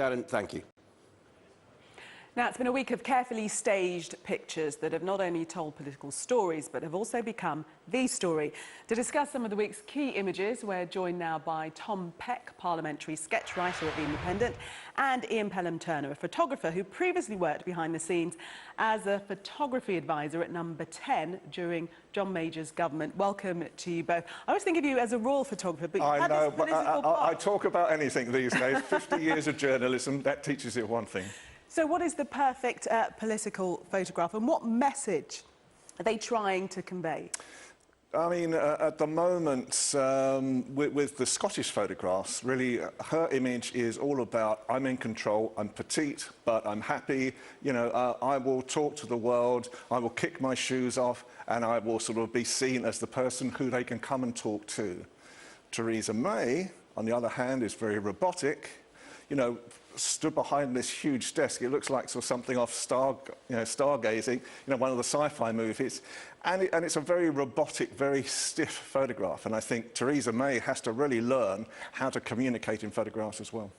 Darren, thank you. Now, it's been a week of carefully staged pictures that have not only told political stories, but have also become the story. To discuss some of the week's key images, we're joined now by Tom Peck, parliamentary sketch writer at The Independent, and Ian Pelham Turner, a photographer who previously worked behind the scenes as a photography advisor at Number 10 during John Major's government. Welcome to you both. I always think of you as a royal photographer, but I know, but I I talk about anything these days. 50 years of journalism, that teaches you one thing. So what is the perfect political photograph, and what message are they trying to convey? I mean, at the moment, with the Scottish photographs, really, her image is all about, I'm in control, I'm petite, but I'm happy, you know, I will talk to the world, I will kick my shoes off, and I will sort of be seen as the person who they can come and talk to. Theresa May, on the other hand, is very robotic, you know, stood behind this huge desk. It looks like sort of something off stargazing, you know, one of the sci-fi movies. And it's a very robotic, very stiff photograph. And I think Theresa May has to really learn how to communicate in photographs as well.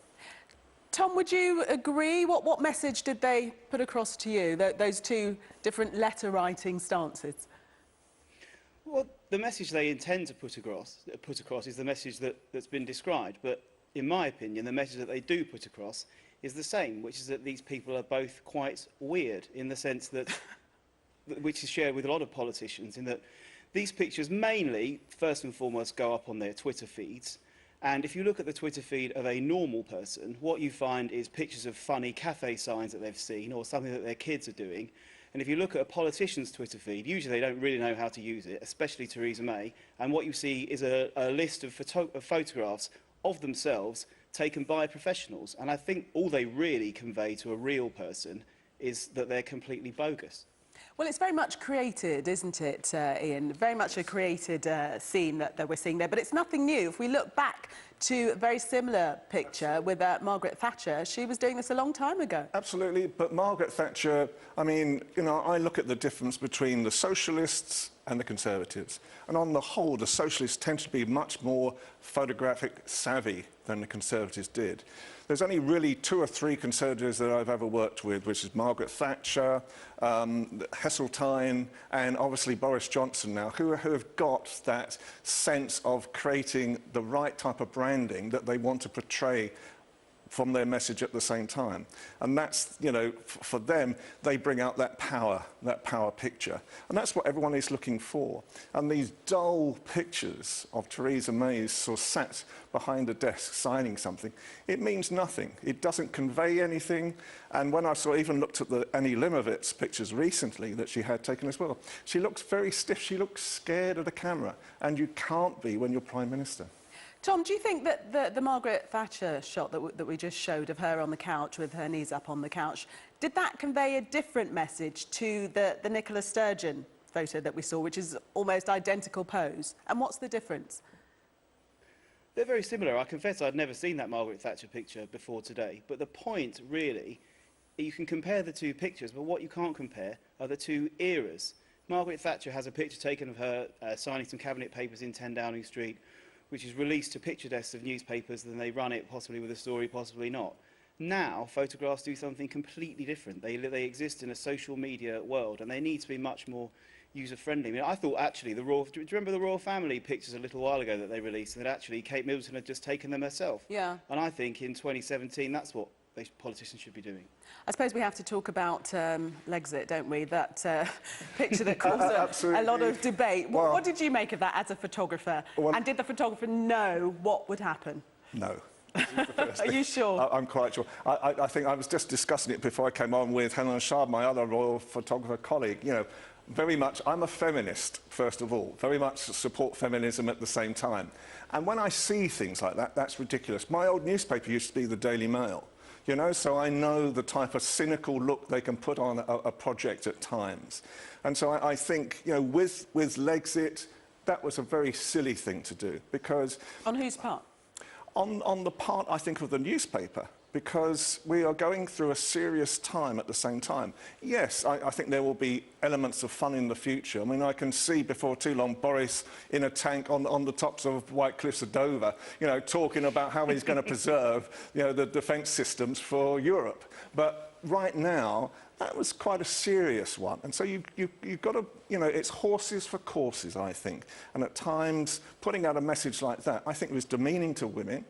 Tom, would you agree? What message did they put across to you, those two different letter-writing stances? Well, the message they intend to put across is the message that's been described. But in my opinion, the message that they do put across is the same, which is that these people are both quite weird in the sense that, which is shared with a lot of politicians, in that these pictures mainly, first and foremost, go up on their Twitter feeds. And if you look at the Twitter feed of a normal person, what you find is pictures of funny cafe signs that they've seen or something that their kids are doing. And if you look at a politician's Twitter feed, usually they don't really know how to use it, especially Theresa May. And what you see is a list of photographs of themselves taken by professionals. And I think all they really convey to a real person is that they're completely bogus. Well, it's very much created, isn't it, Ian? Very much a created scene that we're seeing there. But it's nothing new. If we look back to a very similar picture with Margaret Thatcher, she was doing this a long time ago. Absolutely, but Margaret Thatcher, I mean, you know, I look at the difference between the socialists and the Conservatives. And on the whole, the socialists tend to be much more photographic savvy than the Conservatives did. There's only really 2 or 3 Conservatives that I've ever worked with, which is Margaret Thatcher, Heseltine, and obviously Boris Johnson now, who have got that sense of creating the right type of branding that they want to portray from their message at the same time. And that's, you know, for them, they bring out that power picture. And that's what everyone is looking for. And these dull pictures of Theresa May sort of sat behind a desk signing something, it means nothing. It doesn't convey anything. And when I even looked at the Annie Leibovitz pictures recently that she had taken as well, she looks very stiff. She looks scared of the camera. And you can't be when you're Prime Minister. Tom, do you think that the Margaret Thatcher shot that we just showed of her on the couch with her knees up on the couch, did that convey a different message to the Nicola Sturgeon photo that we saw, which is almost identical pose? And what's the difference? They're very similar. I confess I'd never seen that Margaret Thatcher picture before today. But the point, really, you can compare the two pictures, but what you can't compare are the two eras. Margaret Thatcher has a picture taken of her signing some cabinet papers in 10 Downing Street, which is released to picture desks of newspapers, then they run it, possibly with a story, possibly not. Now, photographs do something completely different. They exist in a social media world, and they need to be much more user-friendly. I mean, I thought, actually, do you remember the Royal Family pictures a little while ago that they released, and that actually Kate Middleton had just taken them herself? Yeah. And I think in 2017, that's what politicians should be doing. I suppose we have to talk about Lexit, don't we? That picture that caused a lot of debate. What did you make of that as a photographer? And did the photographer know what would happen? No. Are you sure? I'm quite sure. I think I was just discussing it before I came on with Helen Shard, my other royal photographer colleague. You know, very much, I'm a feminist, first of all. Very much support feminism at the same time. And when I see things like that, that's ridiculous. My old newspaper used to be the Daily Mail. You know, so I know the type of cynical look they can put on a project at times. And so I think, you know, with Lexit, that was a very silly thing to do, because... On whose part? On the part, I think, of the newspaper. because we are going through a serious time at the same time. Yes, I think there will be elements of fun in the future. I mean, I can see before too long Boris in a tank on the tops of White Cliffs of Dover, you know, talking about how he's going to preserve, you know, the defence systems for Europe. But right now, that was quite a serious one. And so you've got to, you know, it's horses for courses, I think. And at times, putting out a message like that, I think was demeaning to women.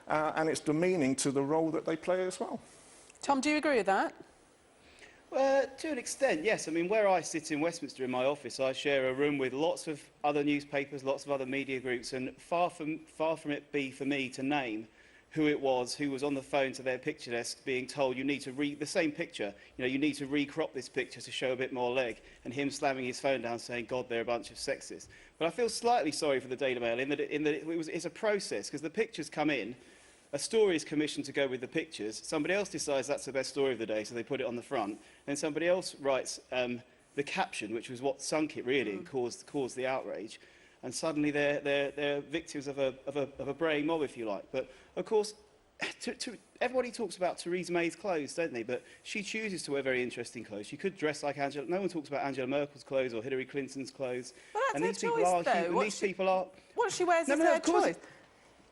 And it's demeaning to the role that they play as well. Tom, do you agree with that? To an extent, yes. I mean, where I sit in Westminster in my office, I share a room with lots of other newspapers, lots of other media groups, and far from it be for me to name who it was who was on the phone to their picture desk being told you need to the same picture, you know, you need to recrop this picture to show a bit more leg, and him slamming his phone down saying, God, they're a bunch of sexists. But I feel slightly sorry for the Daily Mail in that it's a process, because the pictures come in, a story is commissioned to go with the pictures, somebody else decides that's the best story of the day, so they put it on the front, then somebody else writes the caption, which was what sunk it really and caused the outrage, and suddenly they're victims of a braying mob, if you like. But of course, everybody talks about Theresa May's clothes, don't they? But she chooses to wear very interesting clothes. She could dress like Angela. No one talks about Angela Merkel's clothes or Hillary Clinton's clothes. Well, that's and her these people choice, are. though. These people are. What she wears is her choice.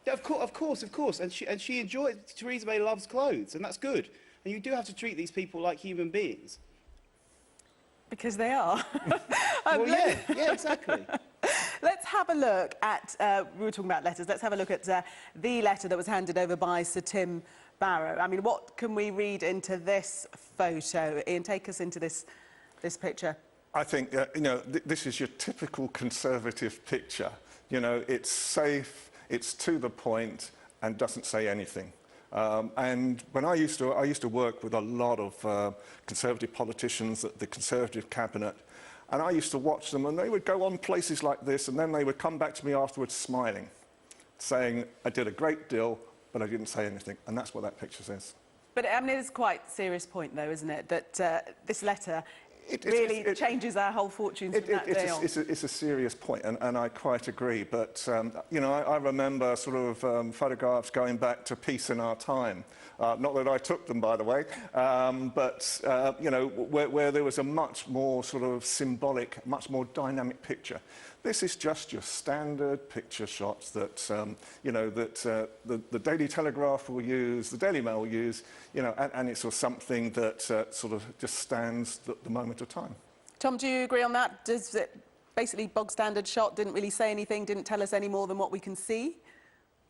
Yeah, of course. And she enjoys. Theresa May loves clothes, and that's good. And you do have to treat these people like human beings. Because they are. Well, yeah, exactly. Let's have a look at, we were talking about letters, let's have a look at the letter that was handed over by Sir Tim Barrow. I mean, what can we read into this photo? Ian, take us into this picture. I think, you know, this is your typical Conservative picture. You know, it's safe, it's to the point, and doesn't say anything. And when I used to work with a lot of Conservative politicians at the Conservative cabinet, and I used to watch them, and they would go on places like this, and then they would come back to me afterwards smiling, saying, I did a great deal, but I didn't say anything. And that's what that picture says. But I mean, it is quite a serious point, though, isn't it, that this letter really changes our whole fortunes from that day on. It's a serious point, and I quite agree. But, you know, I remember sort of photographs going back to Peace in Our Time. Not that I took them, by the way, but, you know, where there was a much more sort of symbolic, much more dynamic picture. This is just your standard picture shots that, you know, that the Daily Telegraph will use, the Daily Mail will use, you know, and it's sort of something that sort of just stands the moment of time. Tom, do you agree on that? Does it basically bog standard shot, didn't really say anything, didn't tell us any more than what we can see?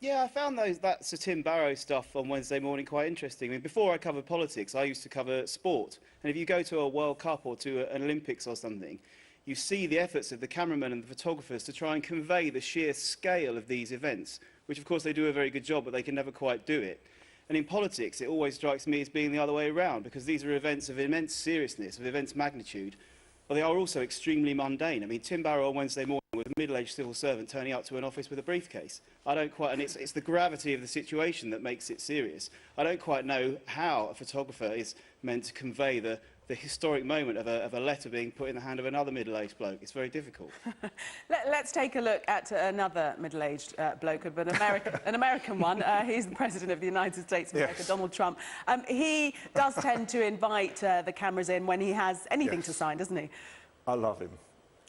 Yeah, I found that Sir Tim Barrow stuff on Wednesday morning quite interesting. I mean, before I covered politics, I used to cover sport. And if you go to a World Cup or to an Olympics or something, you see the efforts of the cameramen and the photographers to try and convey the sheer scale of these events, which of course they do a very good job, but they can never quite do it. And in politics, it always strikes me as being the other way around, because these are events of immense seriousness, of immense magnitude, but they are also extremely mundane. I mean, Tim Barrow on Wednesday morning with a middle-aged civil servant turning up to an office with a briefcase. I don't quite, and it's the gravity of the situation that makes it serious. I don't quite know how a photographer is meant to convey the historic moment of a letter being put in the hand of another middle-aged bloke. It's very difficult. Let's take a look at another middle-aged bloke, but an American one. He's the President of the United States of America, Donald Trump. He does tend to invite the cameras in when he has anything to sign, doesn't he? I love him.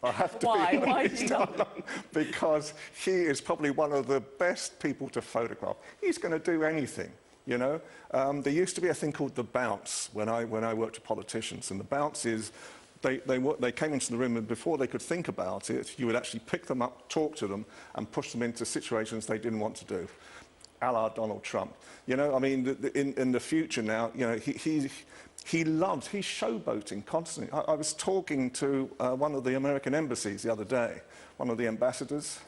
I have to Why? be Why do you love him? Because he is probably one of the best people to photograph. He's going to do anything. You know, there used to be a thing called the bounce when I worked with politicians, and the bounce is they came into the room, and before they could think about it, you would actually pick them up, talk to them, and push them into situations they didn't want to do, a la Donald Trump. You know, I mean, in the future now, you know, he's showboating constantly. I was talking to one of the American embassies the other day, one of the ambassadors.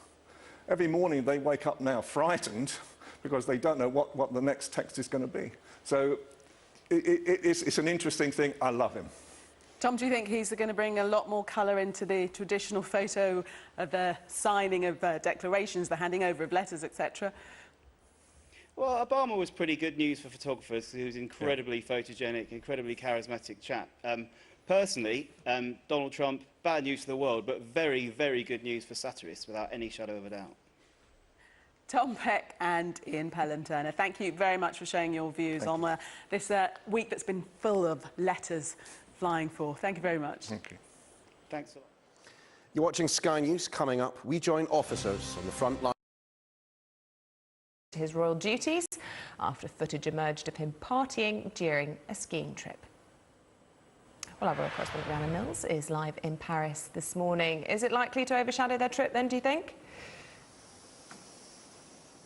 Every morning they wake up now frightened, because they don't know what the next text is going to be. So it's an interesting thing. I love him. Tom, do you think he's going to bring a lot more colour into the traditional photo of the signing of declarations, the handing over of letters, etc.? Well, Obama was pretty good news for photographers. He was incredibly photogenic, incredibly charismatic chap. Personally, Donald Trump, bad news for the world, but very, very good news for satirists, without any shadow of a doubt. Tom Peck and Ian Pelham Turner. Thank you very much for sharing your views on this week that's been full of letters flying forth. Thank you very much. Thank you. Thanks a lot. You're watching Sky News. Coming up, we join officers on the front line. His royal duties after footage emerged of him partying during a skiing trip. Well, our royal correspondent Rhiannon Mills is live in Paris this morning. Is it likely to overshadow their trip then, do you think?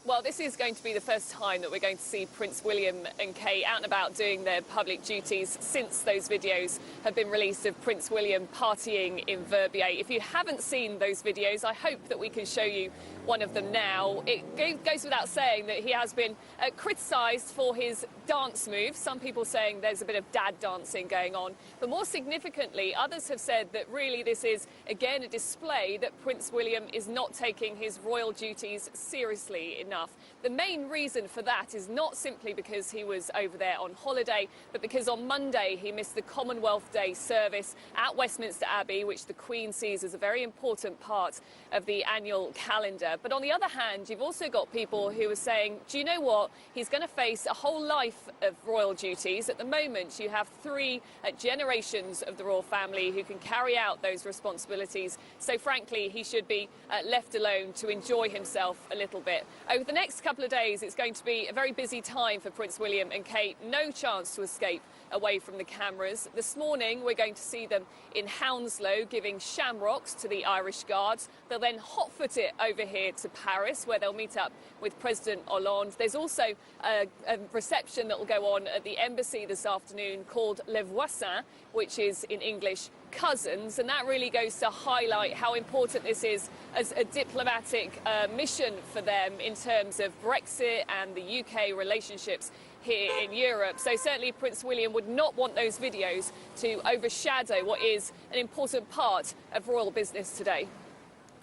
Well, this is going to be the first time that we're going to see Prince William and Kate out and about doing their public duties since those videos have been released of Prince William partying in Verbier. If you haven't seen those videos, I hope that we can show you one of them now. It goes without saying that he has been criticised for his dance moves. Some people saying there's a bit of dad dancing going on. But more significantly, others have said that really this is, again, a display that Prince William is not taking his royal duties seriously enough. The main reason for that is not simply because he was over there on holiday, but because on Monday he missed the Commonwealth Day service at Westminster Abbey, which the Queen sees as a very important part of the annual calendar. But on the other hand, you've also got people who are saying, do you know what? He's going to face a whole life of royal duties. At the moment, you have three generations of the royal family who can carry out those responsibilities. So frankly, he should be left alone to enjoy himself a little bit. Over the next couple of days, it's going to be a very busy time for Prince William and Kate. No chance to escape away from the cameras. This morning, we're going to see them in Hounslow giving shamrocks to the Irish Guards. They'll then hotfoot it over here to Paris, where they'll meet up with President Hollande. There's also a reception that will go on at the embassy this afternoon called Les Voisins, which is in English cousins, and that really goes to highlight how important this is as a diplomatic mission for them in terms of Brexit and the UK relationships here in Europe. So certainly Prince William would not want those videos to overshadow what is an important part of royal business today.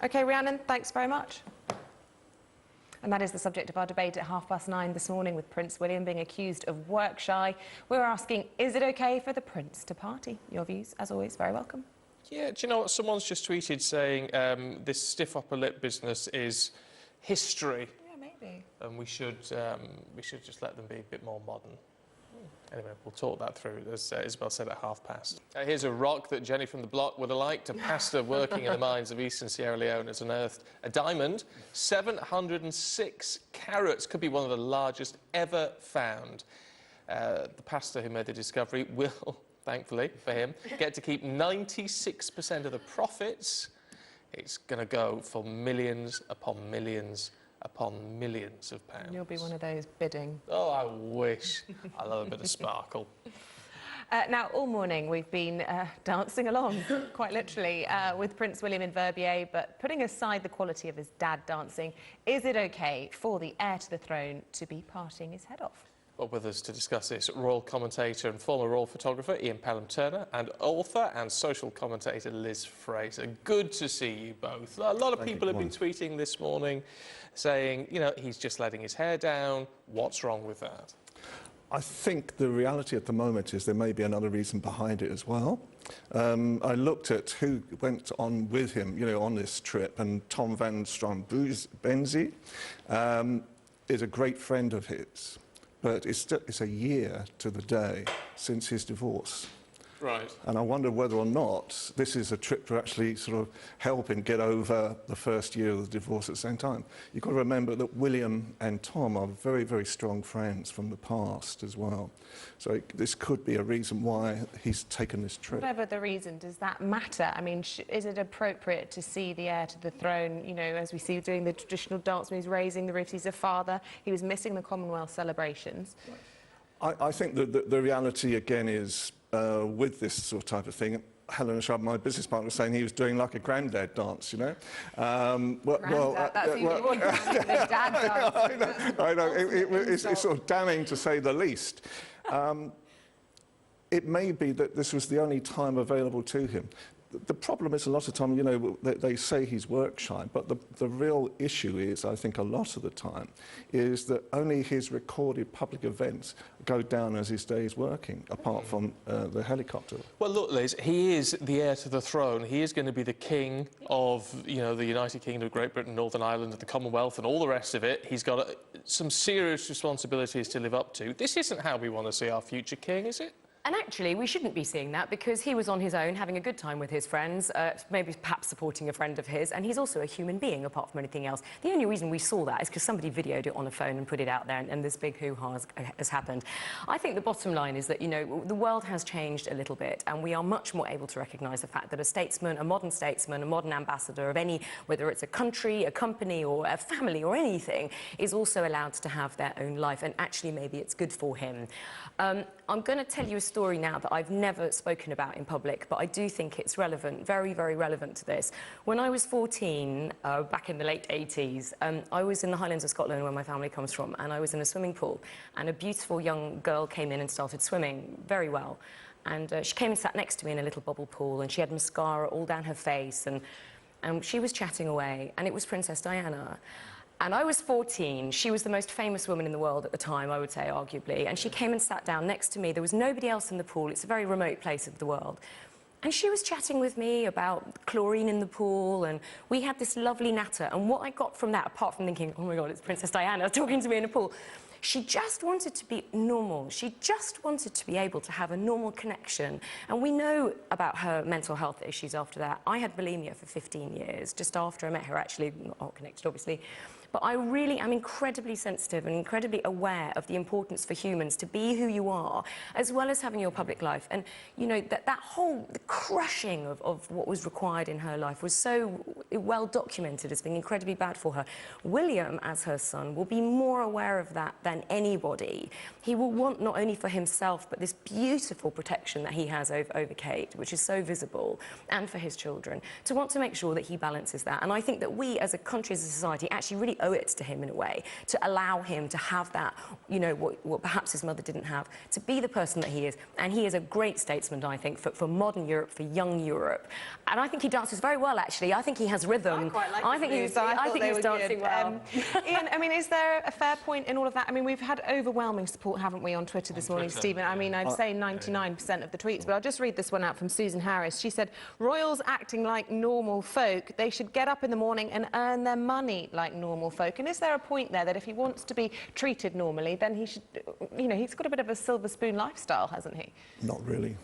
OK, Rhiannon, thanks very much. And that is the subject of our debate at 9:30 this morning, with Prince William being accused of work shy. We're asking, is it OK for the Prince to party? Your views, as always, very welcome. Yeah, do you know what? Someone's just tweeted saying this stiff upper lip business is history. Yeah, maybe. And we should just let them be a bit more modern. Anyway, we'll talk that through, as Isabel said, at 9:30. Here's a rock that Jenny from the block would have liked. A pastor working in the mines of eastern Sierra Leone has unearthed a diamond, 706 carats, could be one of the largest ever found. The pastor who made the discovery will, thankfully for him, get to keep 96% of the profits. It's going to go for millions upon millions upon millions of pounds. You'll be one of those bidding. Oh, I wish. I love a bit of sparkle. Now, all morning we've been dancing along, quite literally, with Prince William in Verbier, but putting aside the quality of his dad dancing, is it OK for the heir to the throne to be partying his head off? Well, with us to discuss this, royal commentator and former royal photographer Ian Pelham Turner, and author and social commentator Liz Fraser. Good to see you both. A lot of people have been tweeting this morning saying, you know, he's just letting his hair down. What's wrong with that? I think the reality at the moment is there may be another reason behind it as well. I looked at who went on with him, you know, on this trip, and Tom van Strombenzi is a great friend of his. But it's a year to the day since his divorce. Right. And I wonder whether or not this is a trip to actually sort of help him get over the first year of the divorce at the same time. You've got to remember that William and Tom are very, very strong friends from the past as well. So this could be a reason why he's taken this trip. Whatever the reason, does that matter? I mean, is it appropriate to see the heir to the throne, you know, as we see doing the traditional dance moves, raising the roof? He's a father. He was missing the Commonwealth celebrations. I think that the reality, again, is with this sort of type of thing, Helen Sharp, my business partner, was saying he was doing like a granddad dance, you know. That's even more than dad dance. I know. It's sort of damning to say the least. It may be that this was the only time available to him. The problem is a lot of time, you know, they say he's work shy, but the real issue is, I think a lot of the time, is that only his recorded public events go down as his days working, apart from the helicopter. Well, look, Liz, he is the heir to the throne. He is going to be the king of, you know, the United Kingdom, Great Britain, Northern Ireland, and the Commonwealth, and all the rest of it. He's got some serious responsibilities to live up to. This isn't how we want to see our future king, is it? And actually, we shouldn't be seeing that because he was on his own, having a good time with his friends, maybe perhaps supporting a friend of his, and he's also a human being, apart from anything else. The only reason we saw that is because somebody videoed it on a phone and put it out there, and this big hoo-ha has happened. I think the bottom line is that, you know, the world has changed a little bit, and we are much more able to recognise the fact that a statesman, a modern ambassador of any, whether it's a country, a company, or a family, or anything, is also allowed to have their own life, and actually maybe it's good for him. I'm going to tell you a story now that I've never spoken about in public, but I do think it's relevant, very, very relevant to this. When I was 14, back in the late 80s, I was in the Highlands of Scotland, where my family comes from, and I was in a swimming pool, and a beautiful young girl came in and started swimming very well. And she came and sat next to me in a little bubble pool, and she had mascara all down her face, and she was chatting away, and it was Princess Diana. And I was 14. She was the most famous woman in the world at the time, I would say, arguably. And she came and sat down next to me. There was nobody else in the pool. It's a very remote place of the world. And she was chatting with me about chlorine in the pool, and we had this lovely natter. And what I got from that, apart from thinking, oh my God, it's Princess Diana talking to me in a pool, she just wanted to be normal. She just wanted to be able to have a normal connection. And we know about her mental health issues after that. I had bulimia for 15 years, just after I met her, actually, not connected, obviously. But I really am incredibly sensitive and incredibly aware of the importance for humans to be who you are, as well as having your public life. And, you know, that whole crushing of what was required in her life was so well documented as being incredibly bad for her. William, as her son, will be more aware of that than anybody. He will want not only for himself, but this beautiful protection that he has over Kate, which is so visible, and for his children, to want to make sure that he balances that. And I think that we, as a country, as a society, actually really owe it to him in a way, to allow him to have that, you know, what perhaps his mother didn't have, to be the person that he is. And he is a great statesman, I think, for modern Europe, for young Europe. And I think he dances very well, actually. I think he has rhythm. I quite like I think he was dancing well. Ian, I mean, is there a fair point in all of that? I mean, we've had overwhelming support, haven't we, on Twitter this morning, Stephen? I mean, I'd say 99% of the tweets, but I'll just read this one out from Susan Harris. She said, royals acting like normal folk, they should get up in the morning and earn their money like normal folk. And is there a point there that if he wants to be treated normally, then he should, you know, he's got a bit of a silver spoon lifestyle, hasn't he? Not really.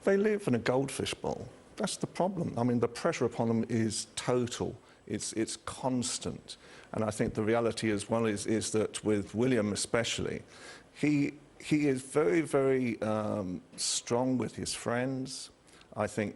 They live in a goldfish bowl. That's the problem. I mean, the pressure upon them is total. It's constant. And I think the reality as well is that with William especially, he is very, very strong with his friends. I think,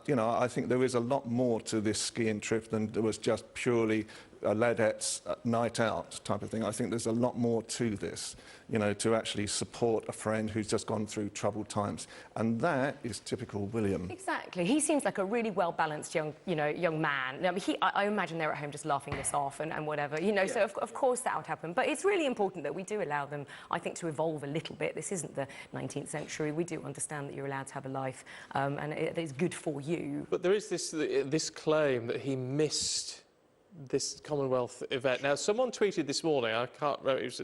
you know, I think there is a lot more to this skiing trip than there was just purely a ladette's night out type of thing. I think there's a lot more to this, you know, to actually support a friend who's just gone through troubled times. And that is typical William. Exactly. He seems like a really well-balanced young man. I mean, I imagine they're at home just laughing this off and whatever, you know, yeah. So of course that would happen. But it's really important that we do allow them, I think, to evolve a little bit. This isn't the 19th century. We do understand that you're allowed to have a life, and it is good for you. But there is this claim that he missed this Commonwealth event. Now, someone tweeted this morning, I can't remember, it was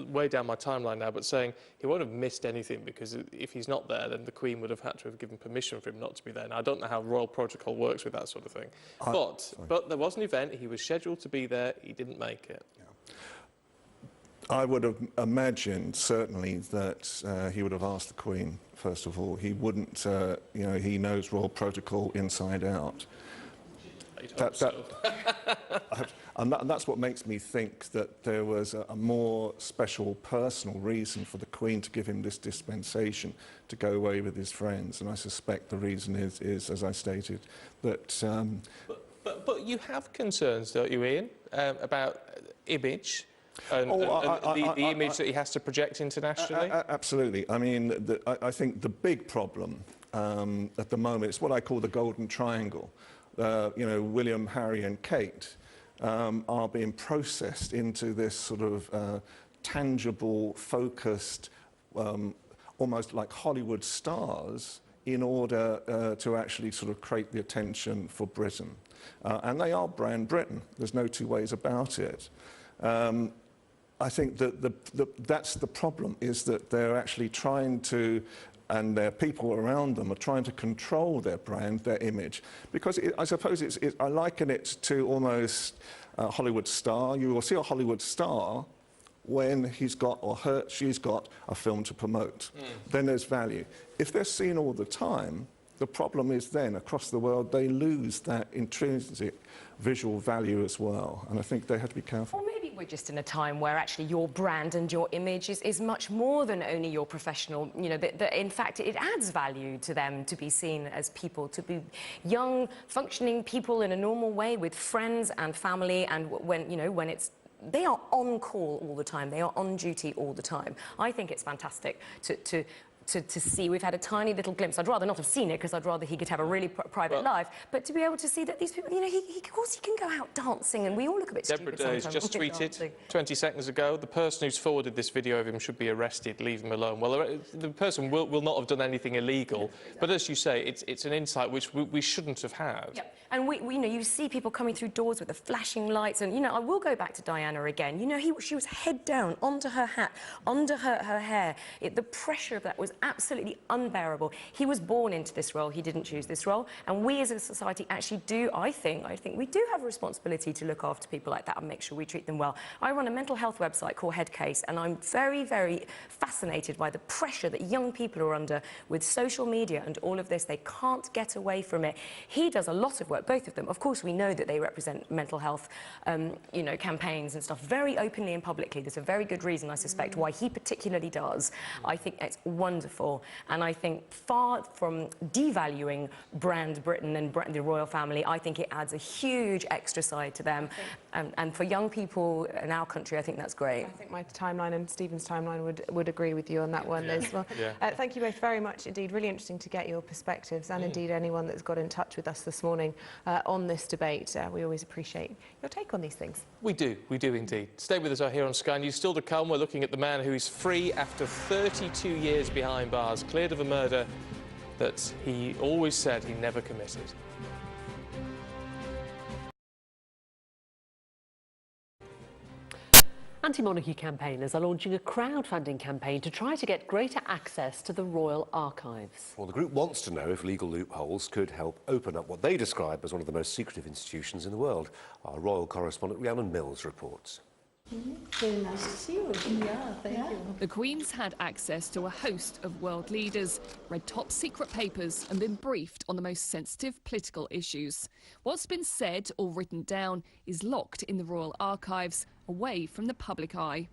way down my timeline now, but saying he won't have missed anything because if he's not there, then the Queen would have had to have given permission for him not to be there. Now, I don't know how royal protocol works with that sort of thing. But there was an event, he was scheduled to be there, he didn't make it. Yeah. I would have imagined, certainly, that he would have asked the Queen, first of all. He wouldn't, you know, he knows royal protocol inside out. And that's what makes me think that there was a more special personal reason for the Queen to give him this dispensation to go away with his friends. And I suspect the reason is as I stated, that... But you have concerns, don't you, Ian, about image? And the image that he has to project internationally? Absolutely. I mean, I think the big problem at the moment is what I call the golden triangle. You know, William, Harry and Kate are being processed into this sort of tangible, focused, almost like Hollywood stars in order to actually sort of create the attention for Britain. And they are brand Britain. There's no two ways about it. I think that that's the problem, is that they're actually trying to, and their people around them are trying to control their brand, their image. Because I suppose I liken it to almost a Hollywood star. You will see a Hollywood star when he's got or she's got a film to promote. Then there's value. If they're seen all the time, the problem is then across the world they lose that intrinsic visual value as well. And I think they have to be careful. Or maybe we're just in a time where actually your brand and your image is much more than only your professional, you know, in fact it adds value to them to be seen as people, to be young, functioning people in a normal way with friends and family, and when, you know, when it's they are on call all the time. They are on duty all the time. I think it's fantastic to see. We've had a tiny little glimpse. I'd rather not have seen it, because I'd rather he could have a really private life. But to be able to see that these people, you know, of course he can go out dancing, and we all look a bit Deborah stupid Day's just tweeted dancing. 20 seconds ago, the person who's forwarded this video of him should be arrested, leave him alone. Well, the person will not have done anything illegal, but as you say, it's an insight which we shouldn't have had. Yep. And we, you know, you see people coming through doors with the flashing lights, and, you know, I will go back to Diana again. You know, she was head down, onto her hat, under her hair. The pressure of that was absolutely unbearable. He was born into this role. He didn't choose this role. And we as a society actually do, I think we do have a responsibility to look after people like that and make sure we treat them well. I run a mental health website called Headcase, and I'm very, very fascinated by the pressure that young people are under with social media and all of this. They can't get away from it. He does a lot of work, both of them. Of course, we know that they represent mental health, you know, campaigns and stuff very openly and publicly. There's a very good reason, I suspect, why he particularly does. I think it's wonderful. And I think far from devaluing brand Britain and the royal family, I think it adds a huge extra side to them. And for young people in our country, I think that's great. I think my timeline and Stephen's timeline would agree with you on that one as well. Thank you both very much indeed. Really interesting to get your perspectives, and indeed anyone that's got in touch with us this morning on this debate. We always appreciate your take on these things. We do indeed. Stay with us here on Sky News. Still to come, we're looking at the man who is free after 32 years behind bars, cleared of a murder that he always said he never committed. Anti-monarchy campaigners are launching a crowdfunding campaign to try to get greater access to the Royal Archives. Well, the group wants to know if legal loopholes could help open up what they describe as one of the most secretive institutions in the world. Our royal correspondent Rhiannon Mills reports. Very nice to see you. Yeah, thank you. The Queen's had access to a host of world leaders, read top-secret papers and been briefed on the most sensitive political issues. What's been said or written down is locked in the Royal Archives, away from the public eye.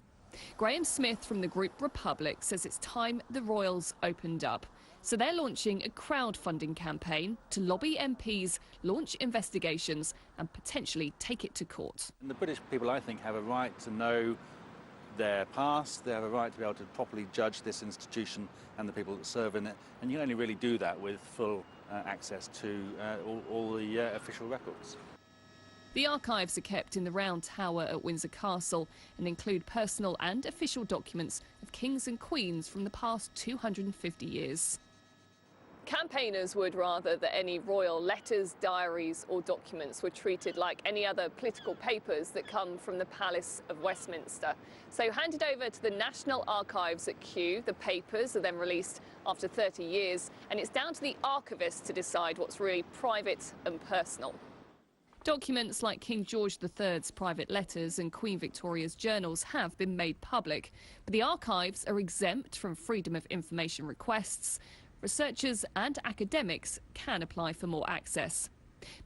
Graham Smith from the group Republic says it's time the royals opened up. So they're launching a crowdfunding campaign to lobby MPs, launch investigations and potentially take it to court. And the British people, I think, have a right to know their past. They have a right to be able to properly judge this institution and the people that serve in it. And you can only really do that with full access to all the official records. The archives are kept in the Round Tower at Windsor Castle and include personal and official documents of kings and queens from the past 250 years. Campaigners would rather that any royal letters, diaries or documents were treated like any other political papers that come from the Palace of Westminster. So handed over to the National Archives at Kew, the papers are then released after 30 years, and it's down to the archivist to decide what's really private and personal. Documents like King George III's private letters and Queen Victoria's journals have been made public, but the archives are exempt from freedom of information requests. Researchers and academics can apply for more access.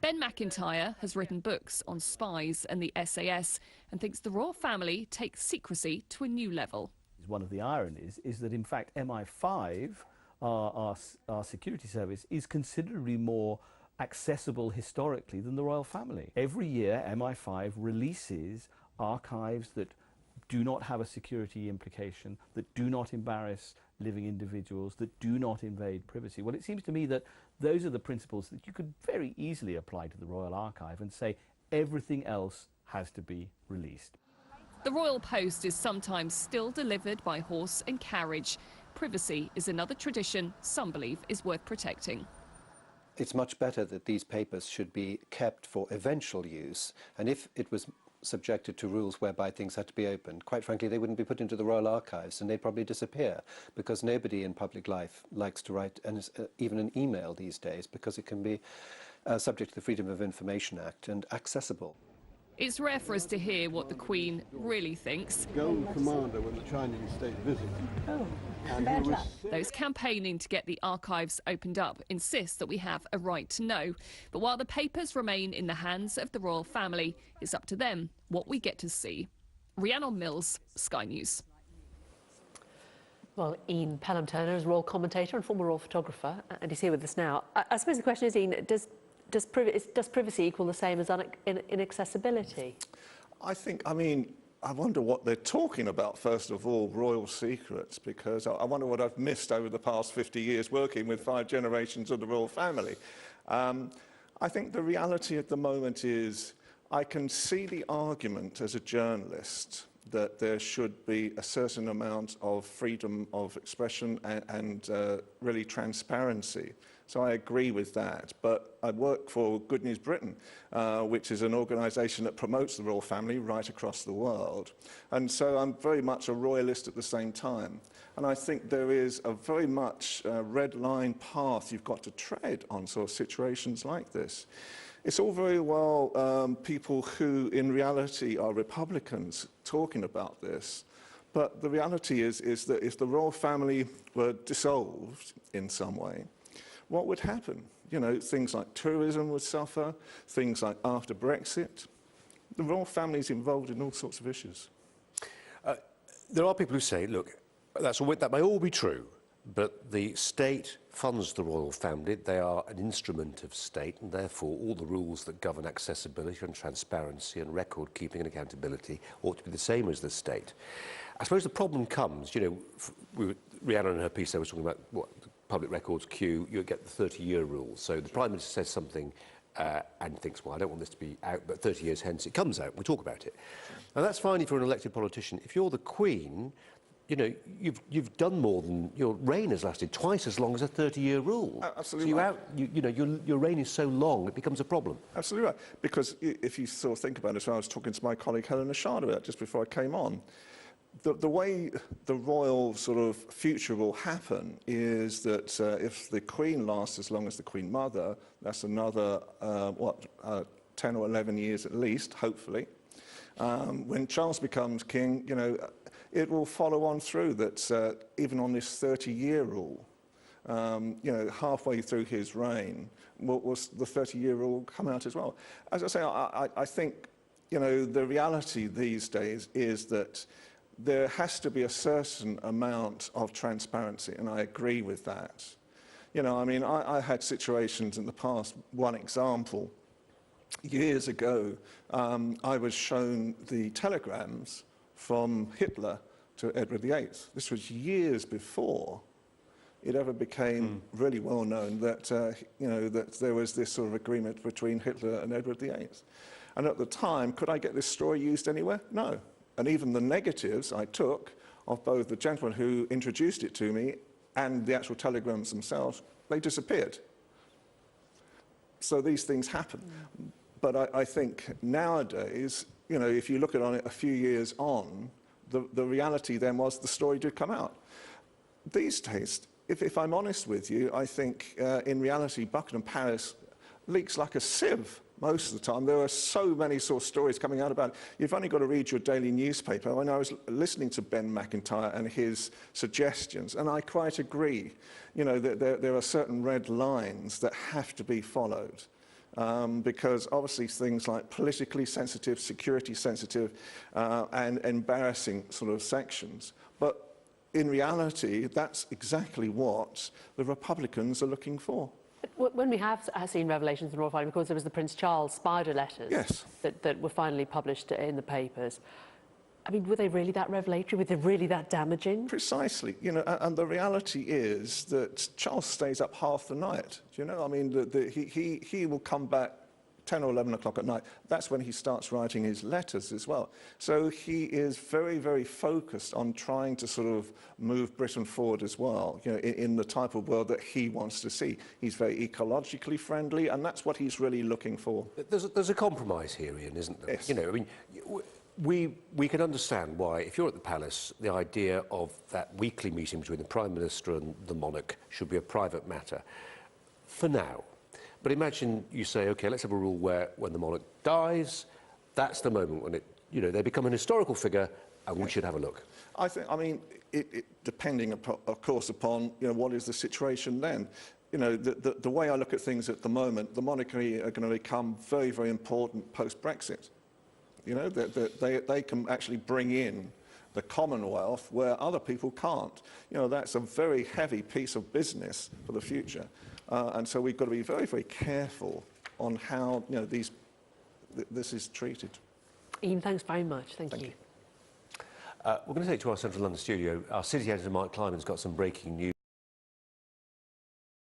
Ben McIntyre has written books on spies and the SAS and thinks the royal family takes secrecy to a new level. One of the ironies is that, in fact, MI5, our security service, is considerably more accessible historically than the royal family. Every year, MI5 releases archives that do not have a security implication, that do not embarrass living individuals, that do not invade privacy. Well, it seems to me that those are the principles that you could very easily apply to the Royal Archive and say everything else has to be released. The royal post is sometimes still delivered by horse and carriage. privacy is another tradition some believe is worth protecting. It's much better that these papers should be kept for eventual use, and if it was subjected to rules whereby things had to be opened, quite frankly, they wouldn't be put into the Royal Archives and they'd probably disappear, because nobody in public life likes to write even an email these days, because it can be subject to the Freedom of Information Act and accessible. It's rare for us to hear what the Queen really thinks. Gold commander when the Chinese state visited. Oh, and bad he was luck. Those campaigning to get the archives opened up insist that we have a right to know. But while the papers remain in the hands of the royal family, it's up to them what we get to see. Rhiannon Mills, Sky News. Well, Ian Pelham Turner is royal commentator and former royal photographer, and he's here with us now. I suppose the question is, Ian, does privacy equal the same as inaccessibility? I wonder what they're talking about, first of all, royal secrets, because I wonder what I've missed over the past 50 years working with 5 generations of the royal family. I think the reality at the moment is I can see the argument as a journalist that there should be a certain amount of freedom of expression and really transparency. So I agree with that. But I work for Good News Britain, which is an organisation that promotes the royal family right across the world. And so I'm very much a royalist at the same time. And I think there is a very much red line path you've got to tread on sort of situations like this. It's all very well people who in reality are Republicans talking about this. But the reality is that if the royal family were dissolved in some way, what would happen? You know, things like tourism would suffer, things like after Brexit. The royal family is involved in all sorts of issues. There are people who say, look, that may all be true, but the state funds the royal family. They are an instrument of state, and therefore all the rules that govern accessibility and transparency and record keeping and accountability ought to be the same as the state. I suppose the problem comes, you know, Rhiannon in her piece there was talking about what public records queue, you get the 30-year rule. So the Prime Minister says something and thinks, well, I don't want this to be out, but 30 years hence it comes out, we talk about it. Now that's fine if you're an elected politician. If you're the Queen, you know, you've done more than, your reign has lasted twice as long as a 30-year rule. Absolutely so right. your reign is so long, it becomes a problem. Absolutely right. Because if you sort of think about it, I was talking to my colleague Helena Shard about it just before I came on. The way the royal sort of future will happen is that if the Queen lasts as long as the Queen Mother, that's another, 10 or 11 years at least, hopefully. When Charles becomes king, you know, it will follow on through that even on this 30-year rule, you know, halfway through his reign, will the 30-year rule come out as well. As I say, I think, you know, the reality these days is that there has to be a certain amount of transparency, and I agree with that. You know, I mean, I had situations in the past. One example, years ago, I was shown the telegrams from Hitler to Edward VIII. This was years before it ever became really well known that, you know, that there was this sort of agreement between Hitler and Edward VIII. And at the time, could I get this story used anywhere? No. And even the negatives I took of both the gentleman who introduced it to me and the actual telegrams themselves, they disappeared. So these things happen. But I think nowadays, you know, if you look at it a few years on, the reality then was the story did come out. These days, if I'm honest with you, I think in reality Buckingham Palace leaks like a sieve. Most of the time, there are so many sort of stories coming out about it. You've only got to read your daily newspaper. When I was listening to Ben McIntyre and his suggestions, and I quite agree, you know, that there are certain red lines that have to be followed. Because obviously things like politically sensitive, security sensitive, and embarrassing sort of sections. But in reality, that's exactly what the Republicans are looking for. When we have seen revelations in the royal family, because there was the Prince Charles spider letters that were finally published in the papers, I mean, were they really that revelatory? Were they really that damaging? Precisely. You know, and the reality is that Charles stays up half the night. Do you know? I mean, he will come back 10 or 11 o'clock at night, that's when he starts writing his letters as well. So he is very, very focused on trying to sort of move Britain forward as well, you know, in the type of world that he wants to see. He's very ecologically friendly, and that's what he's really looking for. There's a compromise here, Ian, isn't there? Yes. You know, I mean, we can understand why, if you're at the palace, the idea of that weekly meeting between the Prime Minister and the monarch should be a private matter for now. But imagine you say, OK, let's have a rule where when the monarch dies, that's the moment when they become an historical figure, and we should have a look. I mean, depending, of course, upon, you know, what is the situation then. You know, the way I look at things at the moment, the monarchy are going to become very, very important post-Brexit. You know, they can actually bring in the Commonwealth where other people can't. You know, that's a very heavy piece of business for the future. And so we've got to be very, very careful on how, you know, this is treated. Ian, thanks very much. Thank you. We're going to take to our Central London studio. Our city editor, Mark Kleiman's got some breaking news.